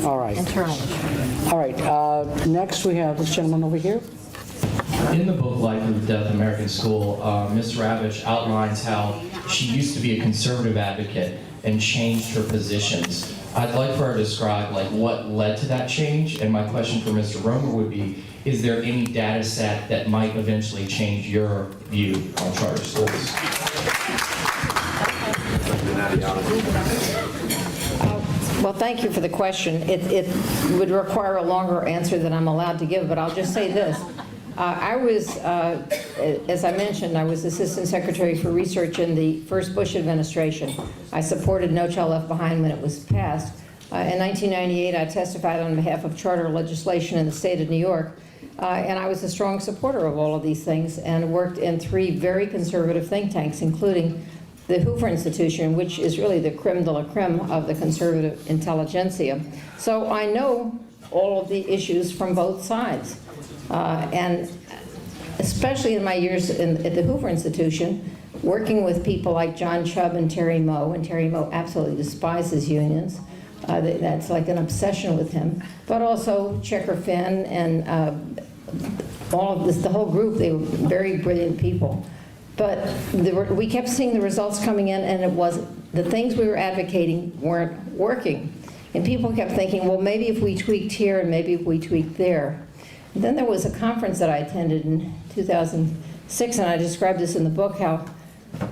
All right. Internal. All right. Next, we have this gentleman over here. In the book Life of Death American School, Ms. Ravish outlines how she used to be a conservative advocate and changed her positions. I'd like for her to describe what led to that change, and my question for Mr. Romer would be, is there any data set that might eventually change your view on charter schools? Well, thank you for the question. It would require a longer answer than I'm allowed to give, but I'll just say this. I was, as I mentioned, I was Assistant Secretary for Research in the first Bush administration. I supported No Child Left Behind when it was passed. In 1998, I testified on behalf of charter legislation in the state of New York, and I was a strong supporter of all of these things and worked in 3 very conservative think tanks, including the Hoover Institution, which is really the creme de la creme of the conservative intelligentsia. So I know all of the issues from both sides. And especially in my years at the Hoover Institution, working with people like John Chubb and Terry Moe absolutely despises unions. That's like an obsession with him. But also Checker Finn and all of this, the whole group, they were very brilliant people. But we kept seeing the results coming in, and the things we were advocating weren't working. And people kept thinking, well, maybe if we tweaked here and maybe if we tweaked there. And then there was a conference that I attended in 2006, and I described this in the book, how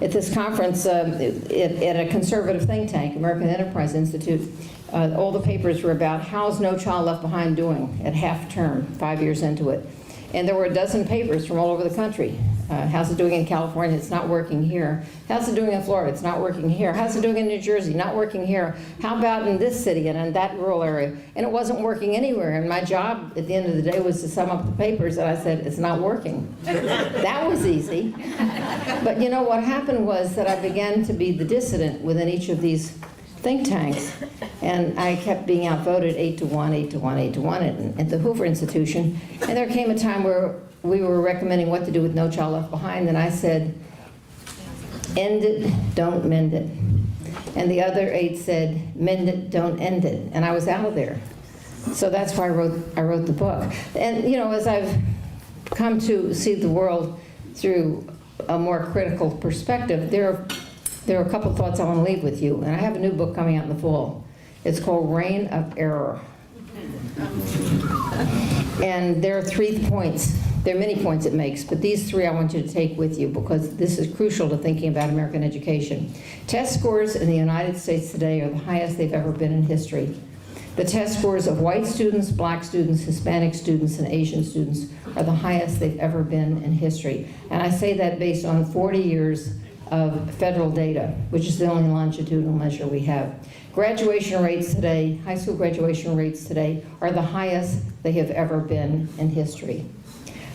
at this conference, at a conservative think tank, American Enterprise Institute, all the papers were about how's No Child Left Behind doing at half term, 5 years into it. And there were a dozen papers from all over the country. How's it doing in California? It's not working here. How's it doing in Florida? It's not working here. How's it doing in New Jersey? Not working here. How about in this city and in that rural area? And it wasn't working anywhere. And my job at the end of the day was to sum up the papers, and I said, it's not working. That was easy. But you know, what happened was that I began to be the dissident within each of these think tanks, and I kept being outvoted 8-1, 8-1, 8-1 at the Hoover Institution. And there came a time where we were recommending what to do with No Child Left Behind, and I said, end it, don't mend it. And the other 8 said, mend it, don't end it. And I was out of there. So that's why I wrote the book. And you know, as I've come to see the world through a more critical perspective, there are a couple thoughts I want to leave with you. And I have a new book coming out in the fall. It's called Reign of Error. And there are 3 points. There are many points it makes, but these 3 I want you to take with you because this is crucial to thinking about American education. Test scores in the United States today are the highest they've ever been in history. The test scores of white students, black students, Hispanic students, and Asian students are the highest they've ever been in history. And I say that based on 40 years of federal data, which is the only longitudinal measure we have. Graduation rates today, high school graduation rates today, are the highest they have ever been in history.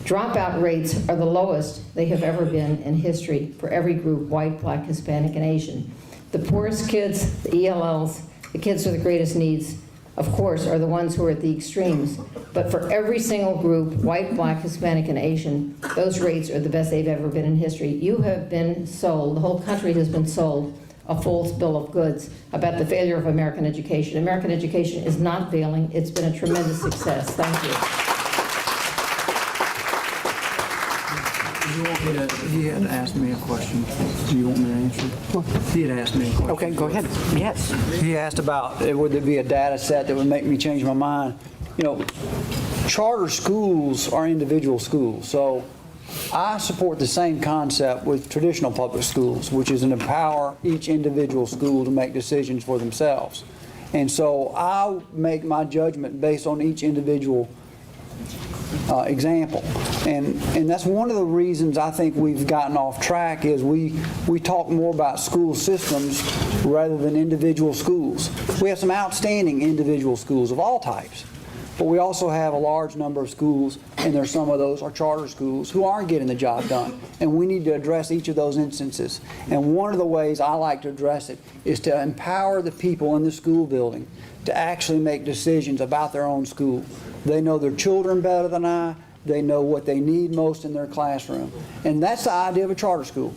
Dropout rates are the lowest they have ever been in history for every group, white, black, Hispanic, and Asian. The poorest kids, the ELLs, the kids with the greatest needs, of course, are the ones who are at the extremes. But for every single group, white, black, Hispanic, and Asian, those rates are the best they've ever been in history. You have been sold, the whole country has been sold a false bill of goods about the failure of American education. American education is not failing. It's been a tremendous success. Thank you. He had asked me a question. Do you want me to answer? He had asked me a question. Okay, go ahead. Yes. He asked about, would there be a data set that would make me change my mind? You know, charter schools are individual schools. So I support the same concept with traditional public schools, which is to empower each individual school to make decisions for themselves. And so I make my judgment based on each individual example. And that's one of the reasons I think we've gotten off track is we talk more about school systems rather than individual schools. We have some outstanding individual schools of all types, but we also have a large number of schools, and there's some of those are charter schools who aren't getting the job done. And we need to address each of those instances. And one of the ways I like to address it is to empower the people in the school building to actually make decisions about their own school. They know their children better than I. They know what they need most in their classroom. And that's the idea of a charter school.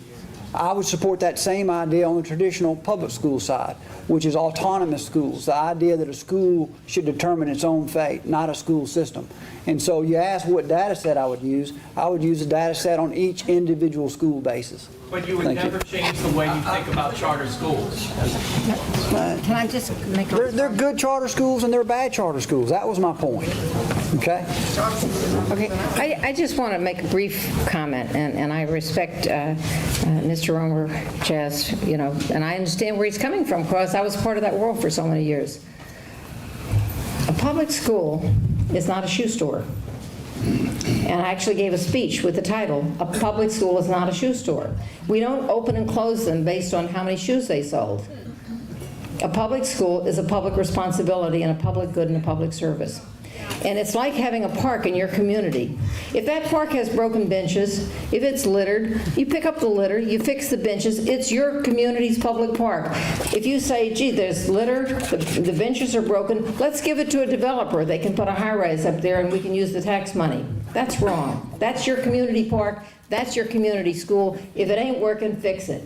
I would support that same idea on the traditional public school side, which is autonomous schools, the idea that a school should determine its own fate, not a school system. And so you ask what data set I would use a data set on each individual school basis. But you would Thank you. never change the way you think about charter schools. Can I just make a... They're good charter schools and they're bad charter schools. That was my point. Okay? Okay, I just want to make a brief comment, and I respect Mr. Romer, Chaz, you know, and I understand where he's coming from, because I was part of that world for so many years. A public school is not a shoe store. And I actually gave a speech with the title, "A Public School is Not a Shoe Store." We don't open and close them based on how many shoes they sold. A public school is a public responsibility and a public good and a public service. And it's like having a park in your community. If that park has broken benches, if it's littered, you pick up the litter, you fix the benches, it's your community's public park. If you say, gee, there's litter, the benches are broken, let's give it to a developer. They can put a high-rise up there and we can use the tax money. That's wrong. That's your community park, that's your community school. If it ain't working, fix it.